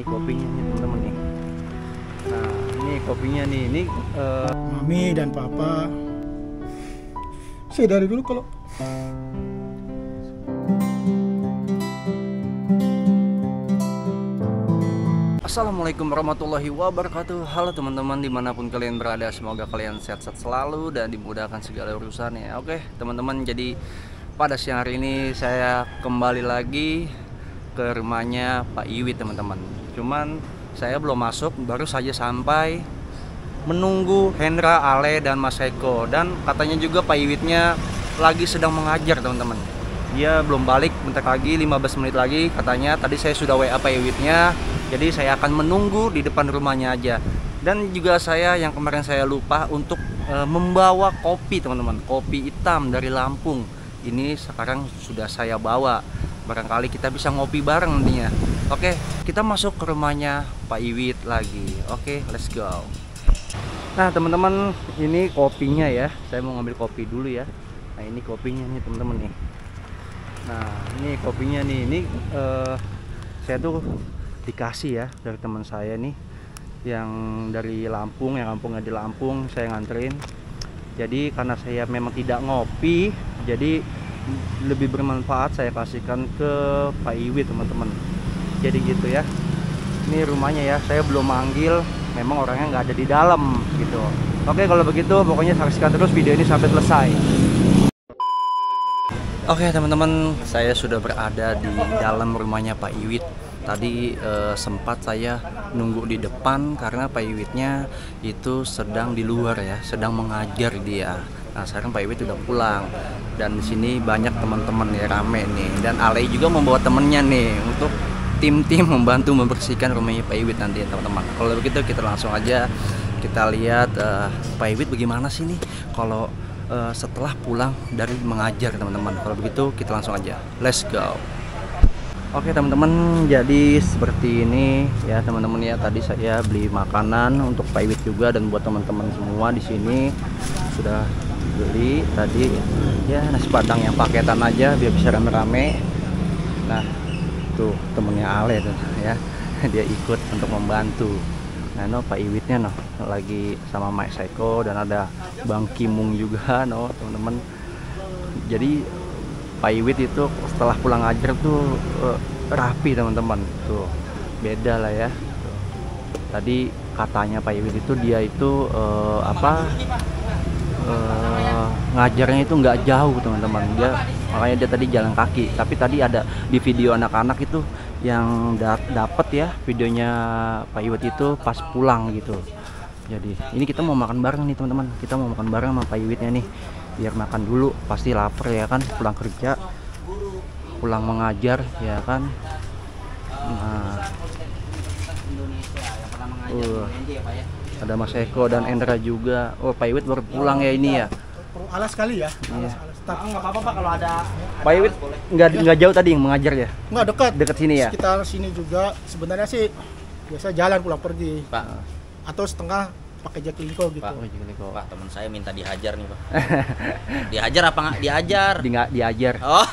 ini kopinya nih teman-teman nih. Nah, ini kopinya nih. Ini Mami dan Papa. Saya dari dulu kalau Assalamualaikum warahmatullahi wabarakatuh. Halo teman-teman dimanapun kalian berada, semoga kalian sehat-sehat selalu dan dimudahkan segala urusannya. Oke teman-teman, jadi pada siang hari ini saya kembali lagi ke rumahnya Pak Iwit teman-teman. Cuman saya belum masuk, baru saja sampai, menunggu Hendra, Ale, dan Mas Eko. Dan katanya juga Pak Iwitnya lagi sedang mengajar teman-teman. Dia belum balik, bentar lagi 15 menit lagi katanya. Tadi saya sudah WA Pak Iwitnya. Jadi saya akan menunggu di depan rumahnya aja. Dan juga saya yang kemarin saya lupa untuk membawa kopi teman-teman. Kopi hitam dari Lampung. Ini sekarang sudah saya bawa. Barangkali kita bisa ngopi bareng nantinya. Oke, kita masuk ke rumahnya Pak Iwit lagi. Oke, let's go. Nah teman-teman, ini kopinya ya. Saya mau ngambil kopi dulu ya. Nah ini kopinya nih teman-teman nih. Nah ini kopinya nih. Ini saya tuh dikasih ya dari teman saya nih yang dari Lampung, yang kampungnya di Lampung, saya nganterin. Jadi karena saya memang tidak ngopi, jadi lebih bermanfaat saya kasihkan ke Pak Iwit teman-teman. Jadi gitu ya. Ini rumahnya ya, saya belum manggil, memang orangnya nggak ada di dalam gitu. Oke kalau begitu pokoknya saksikan terus video ini sampai selesai. Oke teman-teman, saya sudah berada di dalam rumahnya Pak Iwit. Tadi sempat saya nunggu di depan karena Pak Iwitnya itu sedang di luar ya, sedang mengajar dia. Nah sekarang Pak Iwit udah pulang dan di sini banyak teman-teman ya, rame nih. Dan Ale juga membawa temennya nih untuk tim-tim membantu membersihkan rumahnya Pak Iwit nanti teman-teman. Kalau begitu kita langsung aja kita lihat Pak Iwit bagaimana sih nih kalau setelah pulang dari mengajar teman-teman. Kalau begitu kita langsung aja, let's go. Oke teman-teman, jadi seperti ini ya teman-teman ya. Tadi saya beli makanan untuk Pak Iwit juga dan buat teman-teman semua di sini sudah beli tadi ya, nasi padang yang paketan aja biar bisa rame-rame. Nah tuh temennya Ale tuh ya, dia ikut untuk membantu. Nah no Pak Iwitnya no lagi sama Mas Eko dan ada Bang Kimung juga no teman-teman. Jadi Pak Iwit itu setelah pulang ajar tuh rapi teman-teman, tuh beda lah ya. Tadi katanya Pak Iwit itu dia itu ngajarnya itu nggak jauh teman-teman, dia makanya dia tadi jalan kaki. Tapi tadi ada di video anak-anak itu yang dapat ya videonya Pak Iwit itu pas pulang gitu. Jadi ini kita mau makan bareng nih teman-teman, kita mau makan bareng sama Pak Iwitnya nih. Biar makan dulu, pasti lapar ya kan, pulang kerja, pulang mengajar ya kan. Nah ada Mas Eko dan Endra juga. Oh Pak Iwit baru pulang ya ini ya. alas kali ya. Iya. Tapi nggak apa-apa Pak kalau ada. Pak Iwit nggak jauh tadi yang mengajar ya? nggak dekat. Dekat sini ya? Sekitar sini juga. Sebenarnya sih biasa jalan pulang pergi. Pak. Atau setengah pakai jaklingko gitu. Pak, teman saya minta dihajar nih Pak. Dihajar apa nggak diajar? Nggak diajar. Oh.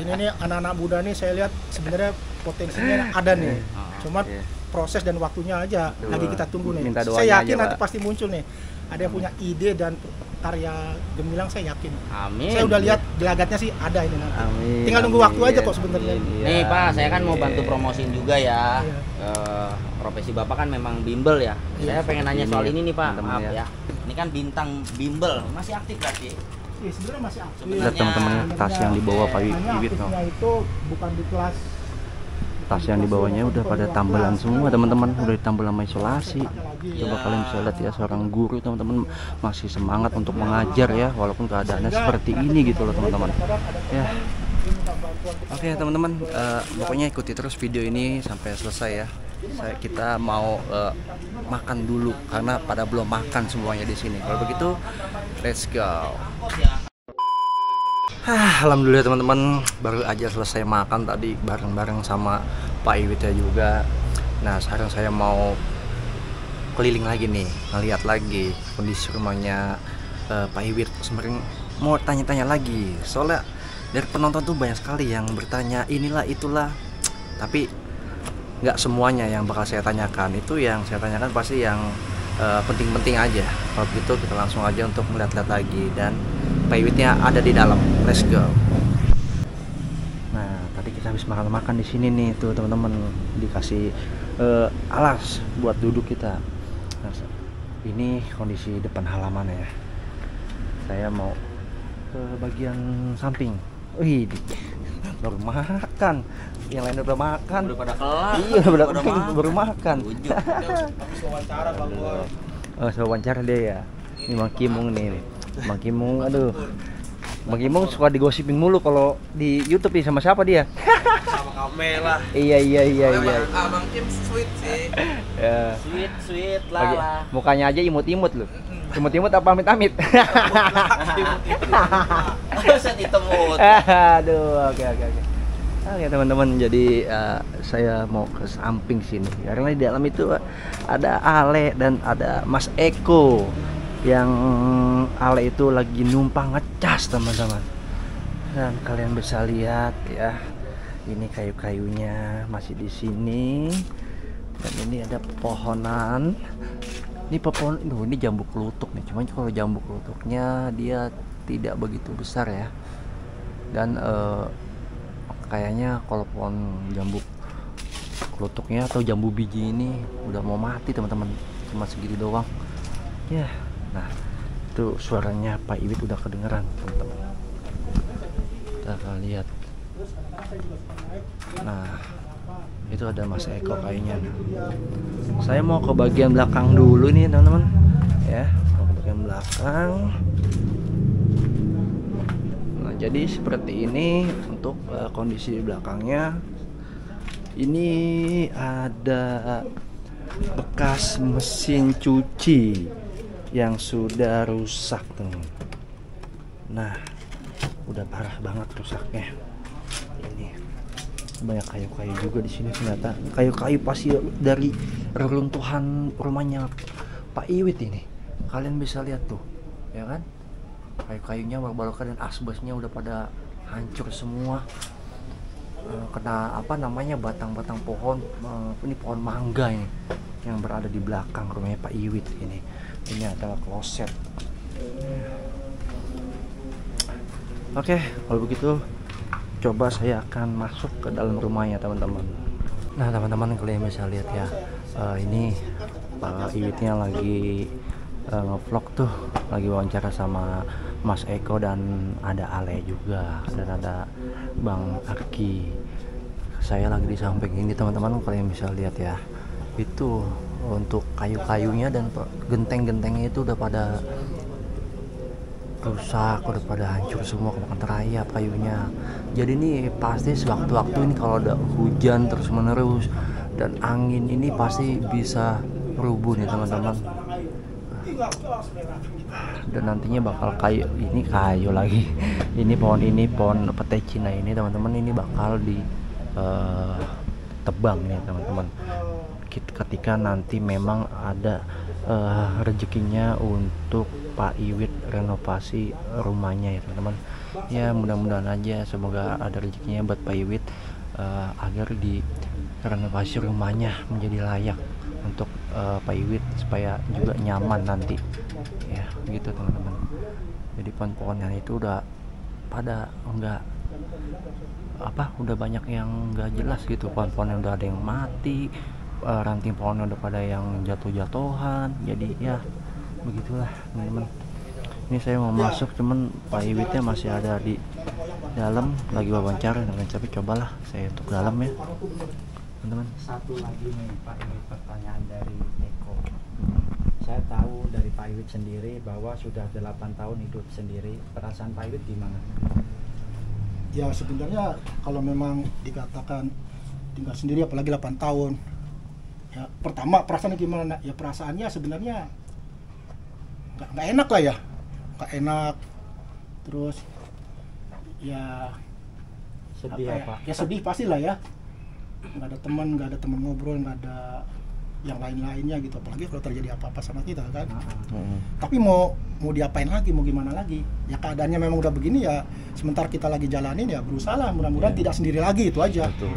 Ini nih anak-anak muda nih saya lihat sebenarnya potensinya ada nih. Cuman proses dan waktunya aja lagi kita tunggu nih. Saya yakin nanti pasti muncul nih. Ada yang punya ide dan karya gemilang, saya yakin. Amin. Saya udah lihat gelagatnya sih ada ini nanti. Amin. Tinggal nunggu waktu aja kok sebenarnya. Nih Pak, saya kan mau bantu promosiin juga ya. Profesi Bapak kan memang bimbel ya. Saya pengen nanya soal ini nih Pak. Maaf ya. Ini kan bintang bimbel, masih aktif berarti? Iya, sebenarnya masih aktif. Lihat teman-teman tas yang dibawa Pak Iwit no. Itu bukan di kelas. Tas yang dibawanya udah pada tambelan semua teman-teman, udah ditambal sama isolasi. Coba kalian bisa lihat ya, seorang guru teman-teman masih semangat untuk mengajar ya, walaupun keadaannya seperti ini gitu loh teman-teman ya. Oke teman-teman, pokoknya ikuti terus video ini sampai selesai ya. Kita mau makan dulu karena pada belum makan semuanya di sini. Kalau begitu let's go. Alhamdulillah teman-teman, baru aja selesai makan tadi bareng-bareng sama Pak Iwitnya juga. Nah sekarang saya mau keliling lagi nih, ngeliat lagi kondisi rumahnya Pak Iwit. Sebenarnya mau tanya-tanya lagi, soalnya dari penonton tuh banyak sekali yang bertanya inilah itulah. Tapi nggak semuanya yang bakal saya tanyakan. Itu yang saya tanyakan pasti yang penting-penting aja. Kalau begitu kita langsung aja untuk melihat-lihat lagi, dan Pak Iwitnya ada di dalam. Let's go. Nah, tadi kita habis makan-makan di sini nih tuh teman-teman, dikasih alas buat duduk kita. Nah, ini kondisi depan halaman ya. Saya mau ke bagian samping. Wih, baru makan. Yang lain udah makan. Udah pada kelar. Iya, baru makan. Habis wawancara Bang Boy. Oh, saya wawancara dia ya. Ini Mang Kimung nih. Mang Kimung, aduh. Mang Kimung suka digosipin mulu kalau di YouTube nih. Sama siapa dia? Sama Kamel lah. Iya. Abang Kim sweet sih. Ya. Sweet lah. Mukanya aja imut-imut loh. Imut-imut apa amit-amit? Set ditemut. Aduh, oke. Oke teman-teman, jadi saya mau ke samping sini karena di dalam itu ada Ale dan ada Mas Eko. Yang Ale itu lagi numpang ngecas teman-teman, dan kalian bisa lihat ya, ini kayu-kayunya masih di sini, dan ini ada pepohonan. Ini pohon, ini jambu kelutuk nih, cuman kalau jambu kelutuknya dia tidak begitu besar ya, dan kayaknya kalau pohon jambu kelutuknya atau jambu biji ini udah mau mati teman-teman, cuma segitu doang ya. Nah, itu suaranya Pak Iwit udah kedengeran teman-teman, kita akan lihat. Nah, itu ada Mas Eko kayaknya. Saya mau ke bagian belakang dulu nih teman-teman ya, mau ke bagian belakang. Jadi seperti ini untuk kondisi di belakangnya. Ini ada bekas mesin cuci yang sudah rusak teman. Nah, udah parah banget rusaknya. Ini banyak kayu-kayu juga di sini ternyata. Kayu-kayu pasti dari reruntuhan rumahnya Pak Iwit ini. Kalian bisa lihat tuh, ya kan? Kayu-kayunya balok-balokan dan asbesnya udah pada hancur semua. Kena apa namanya, batang-batang pohon. Ini pohon mangga ini yang berada di belakang rumahnya Pak Iwit ini. Ini adalah kloset. Oke, kalau begitu coba saya akan masuk ke dalam rumahnya teman-teman. Nah teman-teman, kalian bisa lihat ya, ini Pak Iwitnya lagi ngevlog tuh, lagi wawancara sama Mas Eko dan ada Ale juga, dan ada Bang Arki. Saya lagi di samping ini teman-teman, kalian bisa lihat ya, itu untuk kayu-kayunya dan genteng-gentengnya itu udah pada rusak, udah pada hancur semua, kemakan terayap kayunya. Jadi ini pasti sewaktu-waktu ini kalau ada hujan terus menerus dan angin ini pasti bisa rubuh nih teman-teman. Dan nantinya bakal kayu lagi. Ini pohon petai Cina ini teman-teman, ini bakal di tebang nih teman-teman. Ketika nanti memang ada rezekinya untuk Pak Iwit renovasi rumahnya ya teman-teman. Ya mudah-mudahan aja, semoga ada rezekinya buat Pak Iwit agar di renovasi rumahnya menjadi layak untuk Pak Iwit supaya juga nyaman nanti ya, gitu teman-teman. Jadi pohon-pohonnya itu udah pada udah banyak yang nggak jelas gitu, pohon-pohonnya udah ada yang mati, ranting pohonnya udah pada yang jatuh-jatuhan. Jadi ya begitulah teman-teman. Ini saya mau masuk, cuman Pak Iwitnya masih ada di dalam lagi wawancara dengan tapi cobalah saya untuk dalam ya teman-teman. Satu lagi nih Pak Iwit, pertanyaan dari Eko. Saya tahu dari Pak Iwit sendiri bahwa sudah 8 tahun hidup sendiri. Perasaan Pak Iwit gimana? Ya sebenarnya kalau memang dikatakan tinggal sendiri apalagi 8 tahun, ya pertama perasaannya gimana? Ya perasaannya sebenarnya nggak enak lah ya, nggak enak. Terus ya sedih apa? Ya sedih pastilah ya. Nggak ada teman ngobrol, nggak ada yang lain-lainnya gitu, apalagi kalau terjadi apa-apa sama kita kan. Tapi mau diapain lagi, mau gimana lagi, ya keadaannya memang udah begini ya, sementara kita lagi jalanin ya berusaha lah, mudah-mudahan tidak sendiri lagi, itu aja. Betul.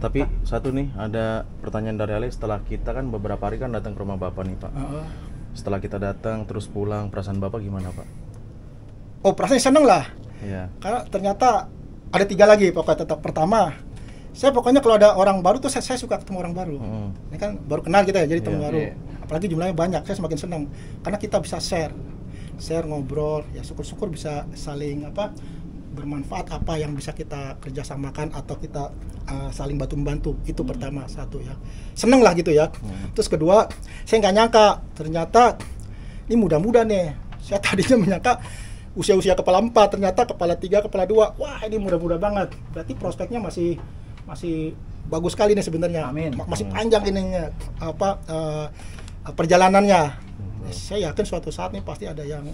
Tapi satu nih, ada pertanyaan dari Ali. Setelah kita kan beberapa hari kan datang ke rumah Bapak nih Pak. Setelah kita datang terus pulang, perasaan Bapak gimana Pak? Oh, perasaan seneng lah. Iya. Karena ternyata ada 3 lagi pokoknya. Tetap pertama, saya pokoknya kalau ada orang baru tuh saya suka ketemu orang baru. Ini kan baru kenal kita ya, jadi teman baru. Apalagi jumlahnya banyak, saya semakin senang karena kita bisa share ngobrol, ya syukur-syukur bisa saling bermanfaat apa yang bisa kita kerjasamakan atau kita saling bantu-membantu. Itu pertama, satu ya. Seneng lah gitu ya. Terus kedua, saya nggak nyangka ternyata ini muda-muda nih. Saya tadinya menyangka usia-usia kepala 4, ternyata kepala 3, kepala 2. Wah, ini muda-muda banget. Berarti prospeknya masih bagus sekali nih sebenarnya. Masih panjang ininya perjalanannya. Saya yakin suatu saat nih pasti ada yang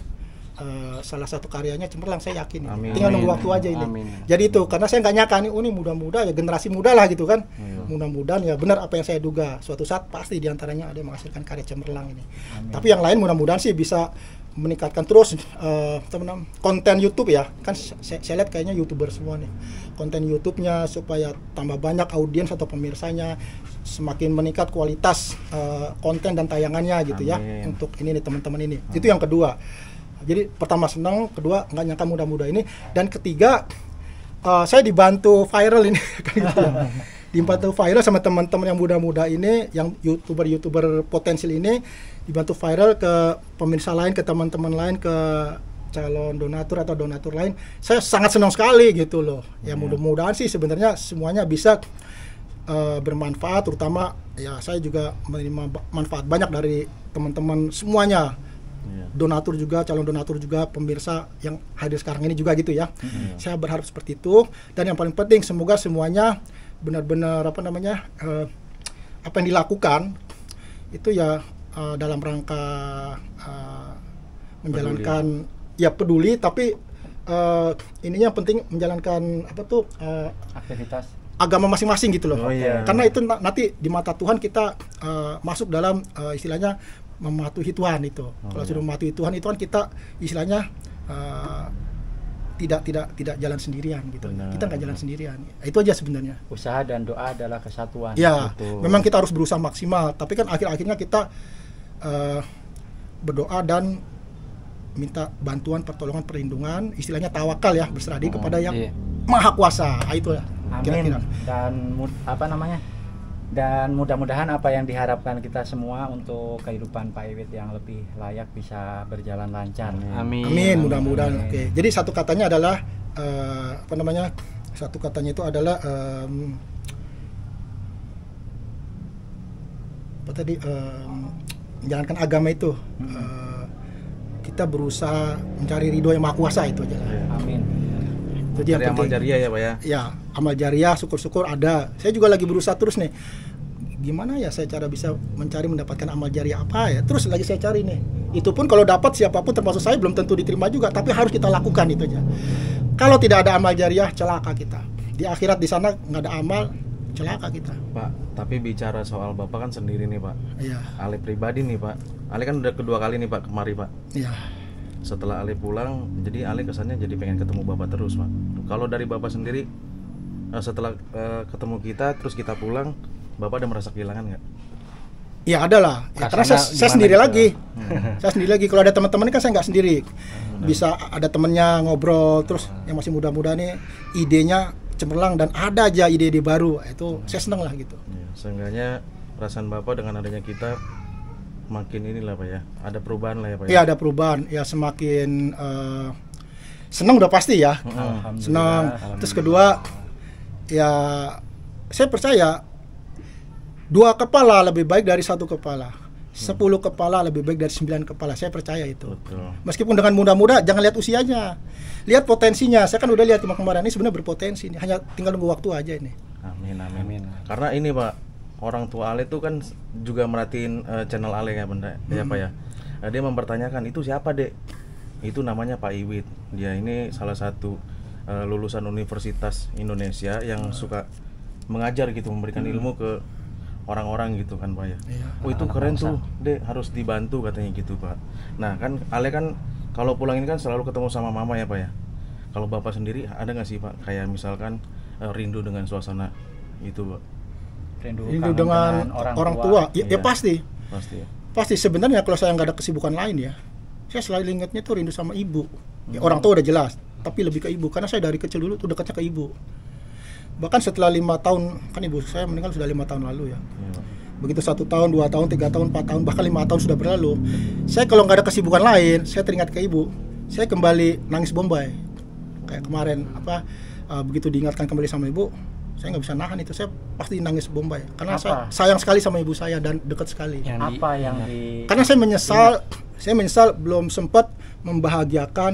salah satu karyanya cemerlang, saya yakin. Tinggal nunggu waktu aja ini. Jadi itu karena saya nggak nyangka nih, ini muda-muda ya, generasi muda lah gitu kan. Mudah-mudahan ya benar apa yang saya duga. Suatu saat pasti diantaranya ada yang menghasilkan karya cemerlang ini. Tapi yang lain mudah-mudahan sih bisa meningkatkan terus konten YouTube ya. Kan saya lihat kayaknya YouTuber semua nih. Konten YouTube-nya supaya tambah banyak audiens atau pemirsanya, semakin meningkat kualitas konten dan tayangannya gitu ya. Untuk ini nih teman-teman ini. Itu yang kedua. Jadi pertama senang, kedua nggak nyangka muda-muda ini, dan ketiga saya dibantu viral ini. Dibantu viral sama teman-teman yang muda-muda ini, yang YouTuber potensial ini, dibantu viral ke pemirsa lain, ke teman-teman lain, ke calon donatur atau donatur lain. Saya sangat senang sekali gitu loh. Ya mudah-mudahan sih sebenarnya semuanya bisa bermanfaat, terutama ya saya juga menerima manfaat banyak dari teman-teman semuanya. Donatur juga, calon donatur juga, pemirsa yang hadir sekarang ini juga gitu ya. Saya berharap seperti itu, dan yang paling penting semoga semuanya benar-benar apa yang dilakukan itu ya dalam rangka menjalankan peduli, tapi ininya penting menjalankan aktivitas agama masing-masing gitu loh. Karena itu nanti di mata Tuhan kita masuk dalam istilahnya mematuhi Tuhan itu. Kalau sudah mematuhi Tuhan itu kan kita istilahnya tidak jalan sendirian gitu. Kita nggak jalan sendirian. Itu aja sebenarnya. Usaha dan doa adalah kesatuan. Ya, memang kita harus berusaha maksimal. Tapi kan akhir-akhirnya kita berdoa dan minta bantuan, pertolongan, perlindungan. Istilahnya tawakal ya, berserah diri kepada yang Maha Kuasa. Itu ya. Kira-kira. Dan mudah-mudahan apa yang diharapkan kita semua untuk kehidupan Pak Iwit yang lebih layak bisa berjalan lancar. Amin, mudah-mudahan. Oke. Jadi satu katanya adalah satu katanya itu adalah menjalankan agama itu. Kita berusaha mencari ridho yang Maha Kuasa, itu aja. Amin. Jadi yang amal jariah ya Pak ya? Ya, amal jariah, syukur-syukur ada. Saya juga lagi berusaha terus nih. Gimana ya saya cara bisa mendapatkan amal jariah apa ya? Terus lagi saya cari nih. Itu pun kalau dapat siapapun termasuk saya belum tentu diterima juga, tapi harus kita lakukan itu aja. Kalau tidak ada amal jariah, celaka kita. Di akhirat di sana nggak ada amal, celaka kita. Pak, tapi bicara soal Bapak kan sendiri nih Pak. Iya. Ali pribadi nih Pak. Ali kan udah kedua kali nih Pak kemari Pak. Iya. Setelah Ali pulang, jadi Ali kesannya jadi pengen ketemu Bapak terus Pak. Kalau dari Bapak sendiri, setelah ketemu kita, terus kita pulang, Bapak ada merasa kehilangan nggak? Ya ada lah, ya, karena saya sendiri gitu lagi. Saya sendiri lagi. Kalau ada teman-teman kan saya nggak sendiri. Bisa ada temennya ngobrol, terus yang masih muda-muda nih, idenya cemerlang dan ada aja ide-ide baru. Itu saya seneng lah gitu. Ya, seenggaknya perasaan Bapak dengan adanya kita makin inilah Pak ya, ada perubahan lah ya Pak ya? Iya ada perubahan, ya semakin senang udah pasti ya, senang. Terus kedua, ya saya percaya 2 kepala lebih baik dari 1 kepala, 10 kepala lebih baik dari 9 kepala, saya percaya itu. Meskipun dengan muda-muda, jangan lihat usianya, lihat potensinya. Saya kan udah lihat kemarin ini sebenarnya berpotensi, ini hanya tinggal nunggu waktu aja ini. Amin. Karena ini Pak, orang tua Ale itu kan juga merhatiin channel Ale ya benda ya Pak ya. Dia mempertanyakan, itu siapa Dek? Itu namanya Pak Iwit. Dia ini salah satu lulusan Universitas Indonesia yang suka mengajar gitu, memberikan ilmu ke orang-orang gitu kan Pak ya. Oh itu keren tuh Dek, harus dibantu katanya gitu Pak. Nah kan Ale kan kalau pulang ini kan selalu ketemu sama mama ya Pak ya. Kalau Bapak sendiri ada nggak sih Pak kayak misalkan rindu dengan suasana itu, Pak? Rindu dengan orang tua. Ya, iya. ya pasti. Pasti ya. Pasti sebenarnya kalau saya nggak ada kesibukan lain ya, saya selalu ingatnya tuh rindu sama ibu. Ya, orang tua udah jelas, tapi lebih ke ibu karena saya dari kecil dulu tuh dekatnya ke ibu. Bahkan setelah 5 tahun, kan ibu saya meninggal sudah 5 tahun lalu ya. Iya. Begitu 1 tahun, 2 tahun, 3 tahun, 4 tahun, bahkan 5 tahun sudah berlalu. Saya kalau nggak ada kesibukan lain, saya teringat ke ibu. Saya kembali nangis bombay. Kayak kemarin begitu diingatkan kembali sama ibu, saya nggak bisa nahan itu. Saya pasti nangis bombay karena saya sayang sekali sama ibu saya dan dekat sekali. Karena saya menyesal belum sempat membahagiakan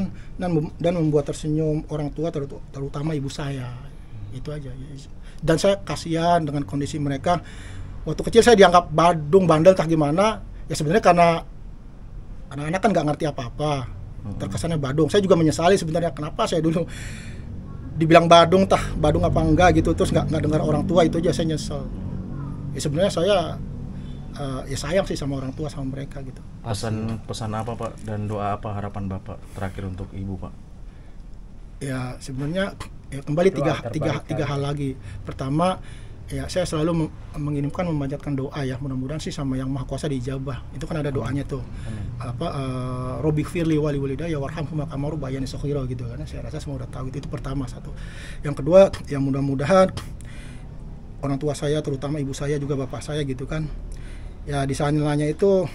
dan membuat tersenyum orang tua, terutama ibu saya. Itu aja. Dan saya kasihan dengan kondisi mereka. Waktu kecil saya dianggap badung, bandel, tak gimana. Ya sebenarnya karena anak-anak kan nggak ngerti apa-apa. Terkesannya badung. Saya juga menyesali sebenarnya kenapa saya dulu dibilang badung apa enggak gitu, terus nggak dengar orang tua. Itu aja saya nyesel. Ya sebenarnya saya ya sayang sih sama orang tua, sama mereka gitu. Pesan apa, Pak, dan doa apa harapan Bapak terakhir untuk ibu, Pak? Ya sebenarnya ya kembali tiga hal lagi. Pertama, ya saya selalu mengirimkan, memanjatkan doa ya, mudah-mudahan sih sama yang Maha Kuasa diijabah. Itu kan ada doanya tuh. Robbik firli wali walidayya warhamhuma kama rabbayani shaghira gitu kan. Saya rasa semua udah tahu itu pertama, satu. Yang kedua, yang mudah-mudahan orang tua saya, terutama ibu saya juga bapak saya gitu kan. Ya di sananya itu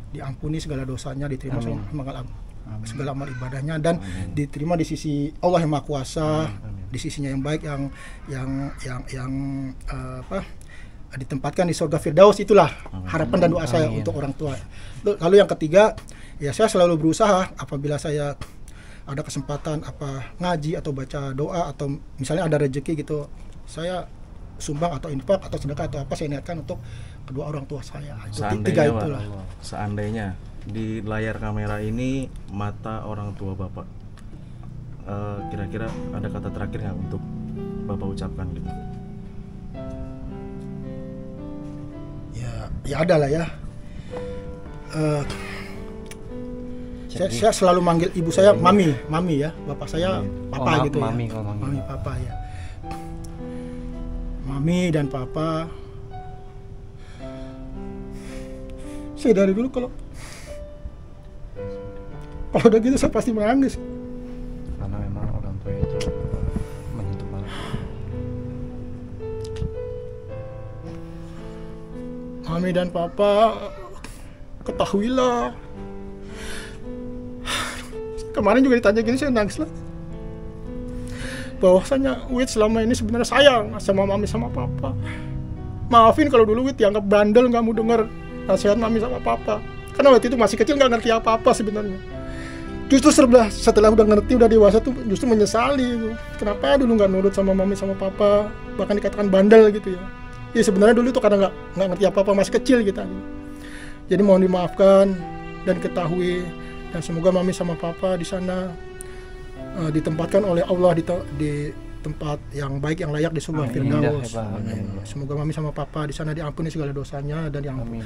diampuni segala dosanya, diterima segala amal ibadahnya, dan diterima di sisi Allah yang Maha Kuasa, di sisinya yang baik, yang ditempatkan di surga Firdaus. Itulah harapan dan doa saya untuk orang tua. Lalu yang ketiga, ya saya selalu berusaha apabila saya ada kesempatan ngaji atau baca doa atau misalnya ada rezeki gitu, saya sumbang atau infak atau sedekah atau apa, saya niatkan untuk kedua orang tua saya. Tiga itulah. Seandainya di layar kamera ini mata orang tua Bapak, kira-kira ada kata terakhir nggak untuk Bapak ucapkan gitu? Ya ada lah ya. Saya selalu manggil ibu saya mami ya, bapak saya papa gitu mami, ya. Mami papa ya. Mami dan papa. Saya dari dulu kalau udah gitu saya pasti menangis. Karena memang orang tua itu menyentuh banget. Mami dan papa, ketahuilah. Kemarin juga ditanya gini, saya nangis lah. Bahwasanya Wit selama ini sebenarnya sayang sama mami sama papa. Maafin kalau dulu Wit dianggap bandel, nggak mau denger nasihat mami sama papa. Karena waktu itu masih kecil, nggak ngerti apa-apa sebenarnya. Justru setelah udah ngerti, udah dewasa tuh justru menyesali gitu. Kenapa dulu nggak nurut sama mami sama papa, bahkan dikatakan bandel gitu ya. Ya sebenarnya dulu tuh karena nggak ngerti apa-apa, masih kecil kita. Jadi mohon dimaafkan dan ketahui, dan semoga mami sama papa di sana ditempatkan oleh Allah di tempat yang baik, yang layak di surga Firdaus. Semoga mami sama papa di sana diampuni segala dosanya dan diampuni.